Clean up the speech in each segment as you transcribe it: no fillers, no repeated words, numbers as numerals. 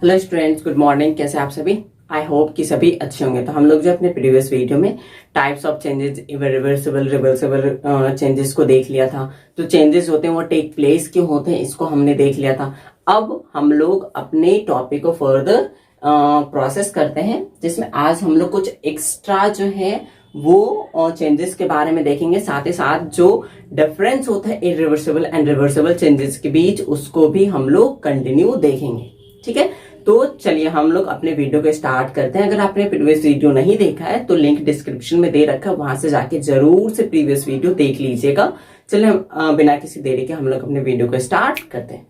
Hello students, good morning. कैसे आप सभी? आई होप कि सभी अच्छे होंगे। तो हम लोग जो अपने प्रीवियस वीडियो में types of changes, reversible reversible changes को देख लिया था। जो चेंजेस होते हैं वो टेक प्लेस क्यों होते हैं, इसको हमने देख लिया था। अब हम लोग अपने टॉपिक को फर्दर प्रोसेस करते हैं, जिसमें आज हम लोग कुछ एक्स्ट्रा जो है वो चेंजेस के बारे में देखेंगे। साथ ही साथ जो डिफरेंस होता है इरिवर्सिबल एंड रिवर्सिबल चेंजेस के बीच, उसको भी हम लोग कंटिन्यू देखेंगे। ठीक है, तो चलिए हम लोग अपने वीडियो को स्टार्ट करते हैं। अगर आपने प्रीवियस वीडियो नहीं देखा है तो लिंक डिस्क्रिप्शन में दे रखा है, वहां से जाके जरूर से प्रीवियस वीडियो देख लीजिएगा। चलिए हम बिना किसी देरी के हम लोग अपने वीडियो को स्टार्ट करते हैं।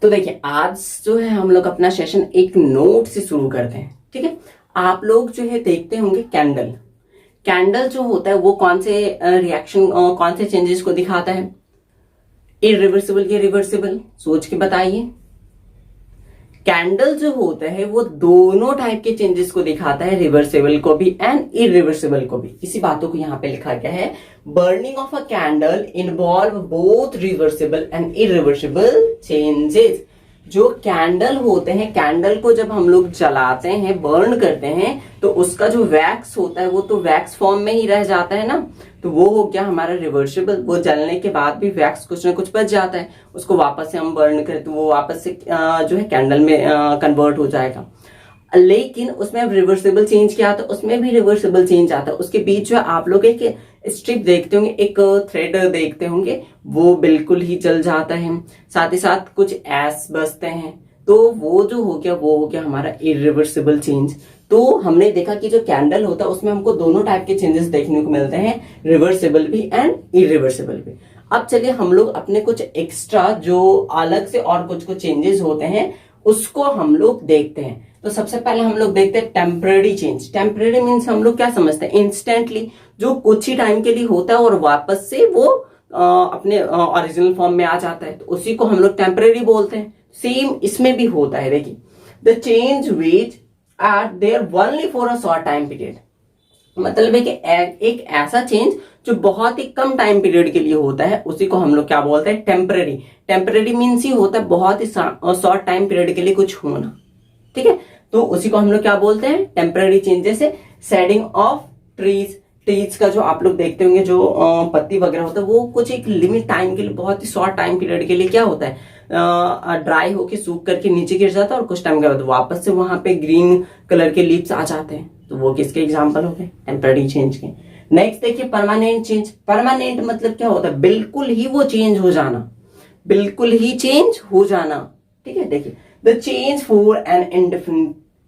तो देखिए, आज जो है हम लोग अपना सेशन एक नोट से शुरू करते हैं। ठीक है, आप लोग जो है देखते होंगे कैंडल। कैंडल जो होता है वो कौन से रिएक्शन, कौन से चेंजेस को दिखाता है? इरिवर्सिबल या रिवर्सिबल? सोच के बताइए। कैंडल जो होता है वो दोनों टाइप के चेंजेस को दिखाता है, रिवर्सिबल को भी एंड इरिवर्सिबल को भी। इसी बातों को यहां पे लिखा गया है, burning of a candle involve both reversible and irreversible changes. जो कैंडल होते हैं, कैंडल को जब हम लोग जलाते हैं, बर्न करते हैं, तो उसका जो वैक्स होता है वो तो वैक्स फॉर्म में ही रह जाता है ना, तो वो हो गया हमारा रिवर्सिबल। वो जलने के बाद भी वैक्स कुछ ना कुछ बच जाता है, उसको वापस से हम बर्न करें तो वो वापस से जो है कैंडल में कन्वर्ट हो जाएगा। लेकिन उसमें अब रिवर्सिबल चेंज क्या आता है? उसमें भी रिवर्सिबल चेंज आता है। उसके बीच जो आप लोग एक स्ट्रिप देखते होंगे, एक थ्रेड देखते होंगे, वो बिल्कुल ही जल जाता है। साथ ही साथ कुछ एस बचते हैं, तो वो जो हो गया वो हो गया हमारा इरिवर्सिबल चेंज। तो हमने देखा कि जो कैंडल होता है उसमें हमको दोनों टाइप के चेंजेस देखने को मिलते हैं, रिवर्सिबल भी एंड इरिवर्सिबल भी। अब चलिए हम लोग अपने कुछ एक्स्ट्रा जो अलग से और कुछ कुछ चेंजेस होते हैं उसको हम लोग देखते हैं। तो सबसे पहले हम लोग देखते हैं टेम्पररी चेंज। टेम्पररी मीन्स हम लोग क्या समझते हैं? इंस्टेंटली, जो कुछ ही टाइम के लिए होता है और वापस से वो अपने ओरिजिनल फॉर्म में आ जाता है, तो उसी को हम लोग टेम्पररी बोलते हैं। सेम इसमें भी होता है। देखिए, the change which are there only for a short time period. मतलब है कि एक ऐसा चेंज जो बहुत ही कम टाइम पीरियड के लिए होता है, उसी को हम लोग क्या बोलते हैं? टेम्पररी। टेम्पररी मीन्स ही होता है बहुत ही शॉर्ट टाइम पीरियड के लिए कुछ होना। ठीक है, तो उसी को हम लोग क्या बोलते हैं? टेम्पररी चेंजेस है। शेडिंग ऑफ ट्रीज, ट्रीज का जो आप लोग देखते होंगे, जो पत्ती वगैरह होता है, वो कुछ एक लिमिट टाइम के लिए, बहुत ही शॉर्ट टाइम पीरियड के लिए क्या होता है? ड्राई होके सूख करके नीचे गिर जाता है और कुछ टाइम के बाद वापस से वहां पे ग्रीन कलर के लीव्स आ जाते हैं। तो वो किसके एग्जाम्पल हो गए? टेम्पररी चेंज के। नेक्स्ट देखिए, परमानेंट चेंज। परमानेंट मतलब क्या होता है? बिल्कुल ही वो चेंज हो जाना, बिल्कुल ही चेंज हो जाना। ठीक है, देखिए, the change for an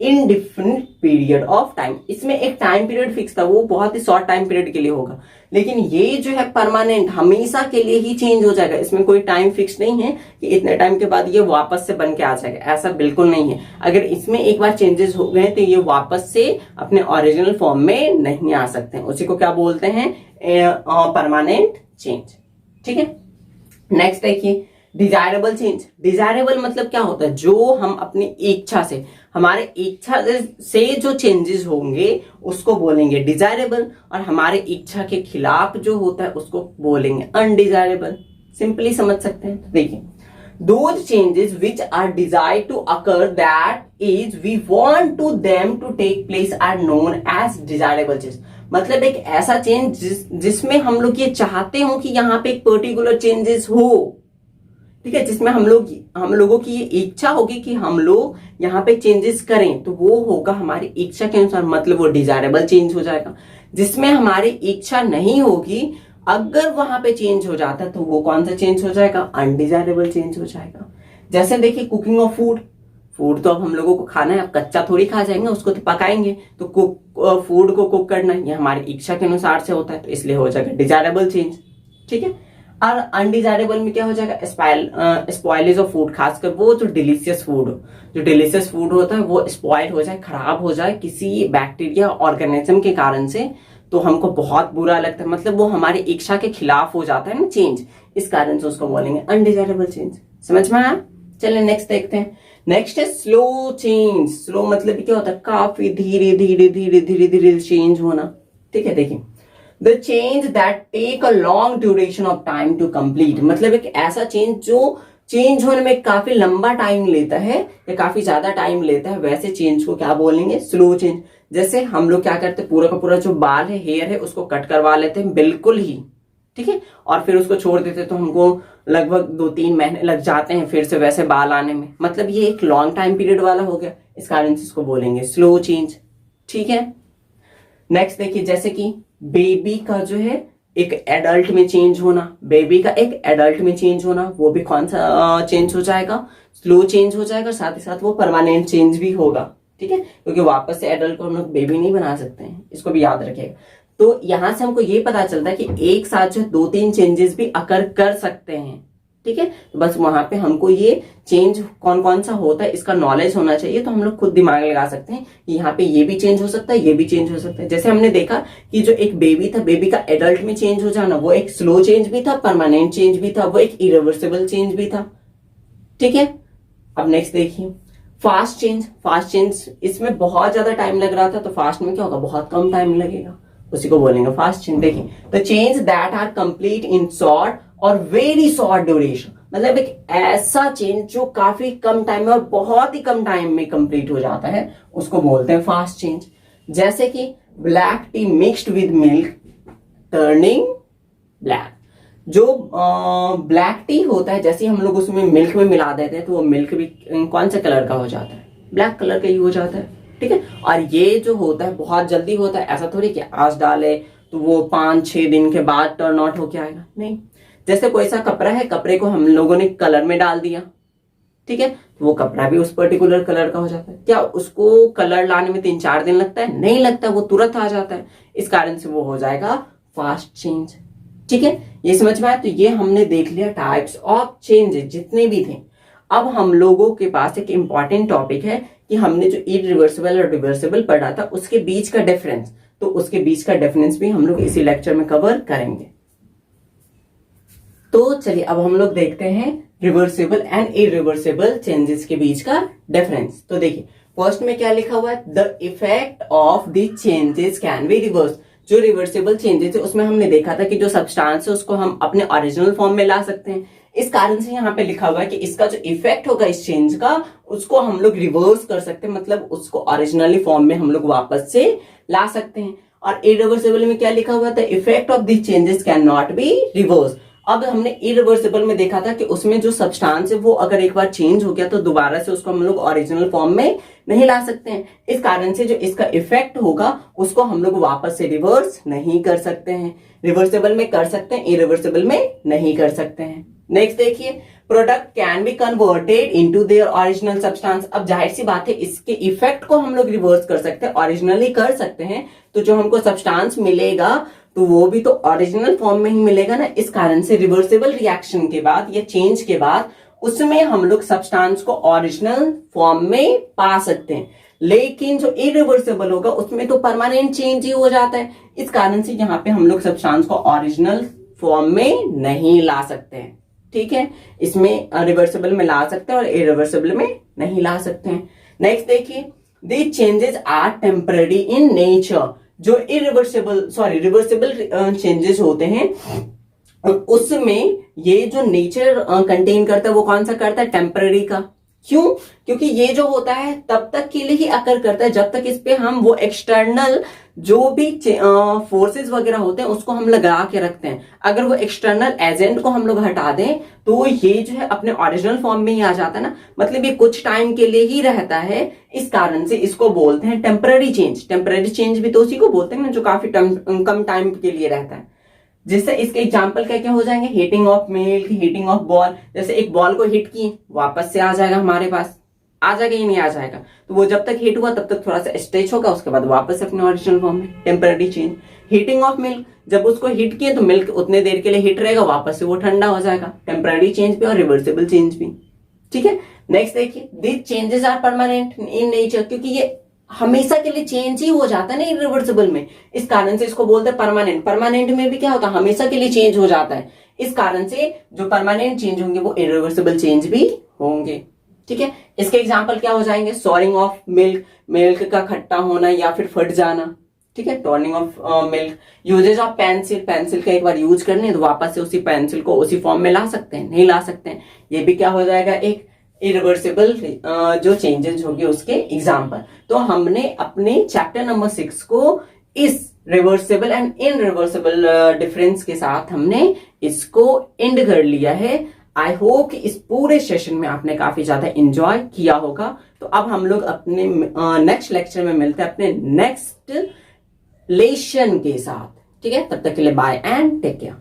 indifferent period of time. इसमें एक टाइम पीरियड फिक्स था, वो बहुत ही शॉर्ट टाइम पीरियड के लिए होगा। लेकिन ये जो है परमानेंट, हमेशा के लिए ही चेंज हो जाएगा। इसमें कोई टाइम फिक्स नहीं है कि इतने टाइम के बाद ये वापस से बन के आ जाएगा, ऐसा बिल्कुल नहीं है। अगर इसमें एक बार चेंजेस हो गए तो ये वापस से अपने ओरिजिनल फॉर्म में नहीं आ सकते हैं। उसी को क्या बोलते हैं? Permanent change. ठीक है, नेक्स्ट देखिए, डिजायरेबल चेंज। डिजायरेबल मतलब क्या होता है? जो हम अपनी इच्छा से, हमारे इच्छा से जो चेंजेस होंगे उसको बोलेंगे डिजायरेबल, और हमारे इच्छा के खिलाफ जो होता है उसको बोलेंगे अनडिजायरेबल। सिंपली समझ सकते हैं। देखिए, those changes which are desired to occur, that is we want to them to take place, are known as desirable change। मतलब एक ऐसा चेंज जिसमें हम लोग ये चाहते हो कि यहाँ पे एक पर्टिकुलर चेंजेस हो। ठीक है, जिसमें हम लोगों की ये इच्छा होगी कि हम लोग यहाँ पे चेंजेस करें, तो वो होगा हमारी इच्छा के अनुसार, मतलब वो डिजायरेबल चेंज हो जाएगा। जिसमें हमारी इच्छा नहीं होगी, अगर वहां पे चेंज हो जाता है तो वो कौन सा चेंज हो जाएगा? अनडिजायरेबल चेंज हो जाएगा। जैसे देखिए, कुकिंग ऑफ फूड। फूड तो अब हम लोगों को खाना है, अब कच्चा थोड़ी खा जाएंगे, उसको तो पकाएंगे। तो फूड को कुक करना ये हमारी इच्छा के अनुसार से होता है, तो इसलिए हो जाएगा डिजायरेबल चेंज। ठीक है, और अनडिजायरेबल में क्या हो जाएगा? Spoilage of food. खासकर वो जो डिलीशियस फूड होता है वो स्पॉइल हो जाए, खराब हो जाए किसी बैक्टीरिया ऑर्गेनिज्म के कारण से, तो हमको बहुत बुरा लगता है। मतलब वो हमारी इच्छा के खिलाफ हो जाता है ना चेंज, इस कारण से उसको बोलेंगे अनडिजायरेबल चेंज। समझ में आया? चलिए नेक्स्ट देखते हैं। नेक्स्ट है स्लो चेंज। स्लो मतलब क्या होता है? काफी धीरे धीरे धीरे धीरे धीरे चेंज होना। ठीक है, देखिए, the change that take a long duration of time to complete. मतलब एक ऐसा चेंज जो चेंज होने में काफी लंबा टाइम लेता है या काफी ज्यादा टाइम लेता है, वैसे चेंज को क्या बोलेंगे, स्लो चेंज। जैसे हम लोग क्या करते हैं, पूरा का पूरा जो बाल है, हेयर है, उसको कट करवा लेते हैं बिल्कुल ही, ठीक है, और फिर उसको छोड़ देते तो हमको लगभग 2-3 महीने लग जाते हैं फिर से वैसे बाल आने में, मतलब ये एक लॉन्ग टाइम पीरियड वाला हो गया, इस कारण से इसको बोलेंगे स्लो चेंज, ठीक है। नेक्स्ट देखिए, जैसे कि बेबी का जो है एक एडल्ट में चेंज होना, बेबी का एक एडल्ट में चेंज होना, वो भी कौन सा चेंज हो जाएगा, स्लो चेंज हो जाएगा, साथ ही साथ वो परमानेंट चेंज भी होगा, ठीक है, क्योंकि वापस से एडल्ट को हम लोग बेबी नहीं बना सकते हैं, इसको भी याद रखिएगा। तो यहां से हमको ये पता चलता है कि एक साथ जो 2-3 चेंजेस भी अकर कर सकते हैं, ठीक है। तो बस वहां पे हमको ये चेंज कौन कौन सा होता है इसका नॉलेज होना चाहिए, तो हम लोग खुद दिमाग लगा सकते हैं कि यहाँ पे ये भी चेंज हो सकता है, ये भी चेंज हो सकता है। जैसे हमने देखा कि जो एक बेबी था, बेबी का एडल्ट में चेंज हो जाना, वो एक स्लो चेंज भी था, परमानेंट चेंज भी था, वो एक इरिवर्सिबल चेंज भी था, ठीक है। अब नेक्स्ट देखिए फास्ट चेंज। फास्ट चेंज, इसमें बहुत ज्यादा टाइम लग रहा था, तो फास्ट में क्या होगा, बहुत कम टाइम लगेगा, उसी को बोलेंगे फास्ट चेंज। देखिए, the change that are complete in short or very short duration, मतलब एक ऐसा चेंज जो काफी कम टाइम में और बहुत ही कम टाइम में कंप्लीट हो जाता है, उसको बोलते हैं फास्ट चेंज। जैसे कि black T mixed with milk turning black, जो ब्लैक टी होता है, जैसे हम लोग उसमें मिल्क में मिला देते हैं तो वो मिल्क भी कौन सा कलर का हो जाता है, ब्लैक कलर का ही हो जाता है, ठीक है। और ये जो होता है बहुत जल्दी होता है, ऐसा थोड़ी कि आज डाले तो वो 5-6 दिन के बाद टर्न आउट होके आएगा, नहीं। जैसे कोई सा कपड़ा है, कपड़े को हम लोगों ने कलर में डाल दिया, ठीक है, तो वो कपड़ा भी उस पर्टिकुलर कलर का हो जाता है। क्या उसको कलर लाने में 3-4 दिन लगता है, नहीं लगता, वो तुरंत आ जाता है, इस कारण से वो हो जाएगा फास्ट चेंज, ठीक है। ये समझ में आया। तो ये हमने देख लिया टाइप्स ऑफ चेंजेस जितने भी थे। अब हम लोगों के पास एक इंपॉर्टेंट टॉपिक है कि हमने जो इरिवर्सिबल और रिवर्सिबल पढ़ा था उसके बीच का डिफरेंस, तो उसके बीच का डिफरेंस भी हम लोग इसी लेक्चर में कवर करेंगे। तो चलिए अब हम लोग देखते हैं रिवर्सिबल एंड इरिवर्सिबल चेंजेस के बीच का डिफरेंस। तो देखिए फर्स्ट में क्या लिखा हुआ है, the effect of the changes can be reverse. जो रिवर्सिबल चेंजेस है उसमें हमने देखा था कि जो सब्सटेंस है उसको हम अपने ओरिजिनल फॉर्म में ला सकते हैं, इस कारण से यहाँ पे लिखा हुआ है कि इसका जो इफेक्ट होगा इस चेंज का, उसको हम लोग रिवर्स कर सकते हैं, मतलब उसको ओरिजिनली फॉर्म में हम लोग वापस से ला सकते हैं। और इरिवर्सिबल में क्या लिखा हुआ था, effect of the changes can not be reverse. अब हमने इरिवर्सिबल में देखा था कि उसमें जो सब्सटेंस है वो अगर एक बार चेंज हो गया तो दोबारा से उसको हम लोग ओरिजिनल फॉर्म में नहीं ला सकते हैं, इस कारण से जो इसका इफेक्ट होगा उसको हम लोग वापस से रिवर्स नहीं कर सकते हैं। रिवर्सिबल में कर सकते हैं, इरिवर्सिबल में नहीं कर सकते हैं। नेक्स्ट देखिए, product can be converted into their original substance. अब जाहिर सी बात है इसके इफेक्ट को हम लोग रिवर्स कर सकते हैं, ओरिजिनली कर सकते हैं, तो जो हमको सब्सटेंस मिलेगा तो वो भी तो ओरिजिनल फॉर्म में ही मिलेगा ना, इस कारण से रिवर्सिबल रिएक्शन के बाद या चेंज के बाद उसमें हम लोग सब्सटेंस को ओरिजिनल फॉर्म में पा सकते हैं। लेकिन जो इरिवर्सिबल होगा उसमें तो परमानेंट चेंज ही हो जाता है, इस कारण से यहाँ पे हम लोग सब्सटेंस को ओरिजिनल फॉर्म में नहीं ला सकते हैं, ठीक है। इसमें रिवर्सिबल में ला सकते हैं और इरिवर्सिबल में नहीं ला सकते हैं। नेक्स्ट देखिए, the changes are temporary in nature. जो रिवर्सिबल चेंजेस होते हैं उसमें ये जो नेचर कंटेन करता है वो कौन सा करता है, टेम्पररी का। क्यों? क्योंकि ये जो होता है तब तक के लिए ही अकर करता है जब तक इस पे हम वो एक्सटर्नल जो भी फोर्सेस वगैरह होते हैं उसको हम लगा के रखते हैं। अगर वो एक्सटर्नल एजेंट को हम लोग हटा दें तो ये जो है अपने ओरिजिनल फॉर्म में ही आ जाता है ना, मतलब ये कुछ टाइम के लिए ही रहता है, इस कारण से इसको बोलते हैं टेम्पररी चेंज। टेम्पररी चेंज भी तो उसी को बोलते हैं ना जो काफी कम टाइम के लिए रहता है। जिससे इसके एग्जाम्पल क्या क्या हो जाएंगे, heating of milk, heating of ball. जैसे एक बॉल को हिट की वापस से आ जाएगा हमारे पास, आ जाएगा ही नहीं आ जाएगा, तो वो जब तक हिट हुआ तब तक थोड़ा सा स्ट्रेच होगा, उसके बाद वापस अपने ओरिजिनल फॉर्म में, temporary change. Heating of milk, जब उसको हिट किए तो मिल्क उतने देर के लिए हिट रहेगा, वापस से वो ठंडा हो जाएगा, टेम्पररी चेंज भी और रिवर्सिबल चेंज भी, ठीक है। नेक्स्ट देखिए, these changes are permanent in nature, क्योंकि ये हमेशा के लिए चेंज ही हो जाता है ना इरिवर्सिबल में, इस कारण से इसको बोलते हैं परमानेंट। परमानेंट में भी क्या होता है, हमेशा के लिए चेंज हो जाता है, इस कारण से जो परमानेंट चेंज होंगे वो इरिवर्सिबल चेंज भी होंगे, ठीक है। इसके एग्जाम्पल क्या हो जाएंगे, सॉरिंग ऑफ मिल्क, मिल्क का खट्टा होना या फिर फट जाना, ठीक है। Turning of milk, uses of pencil, pencil का एक बार यूज करने तो वापस से उसी पेंसिल को उसी फॉर्म में ला सकते हैं, नहीं ला सकते हैं, ये भी क्या हो जाएगा, एक इरिवर्सिबल जो चेंजेस होगी उसके एग्जाम्पल। तो हमने अपने चैप्टर नंबर 6 को इस रिवर्सिबल एंड इनरिवर्सिबल डिफरेंस के साथ हमने इसको एंड कर लिया है। आई होप कि इस पूरे सेशन में आपने काफी ज्यादा एंजॉय किया होगा। तो अब हम लोग अपने नेक्स्ट लेक्चर में मिलते हैं अपने नेक्स्ट लेशन के साथ, ठीक है। तब तक के लिए बाय एंड टेक केयर।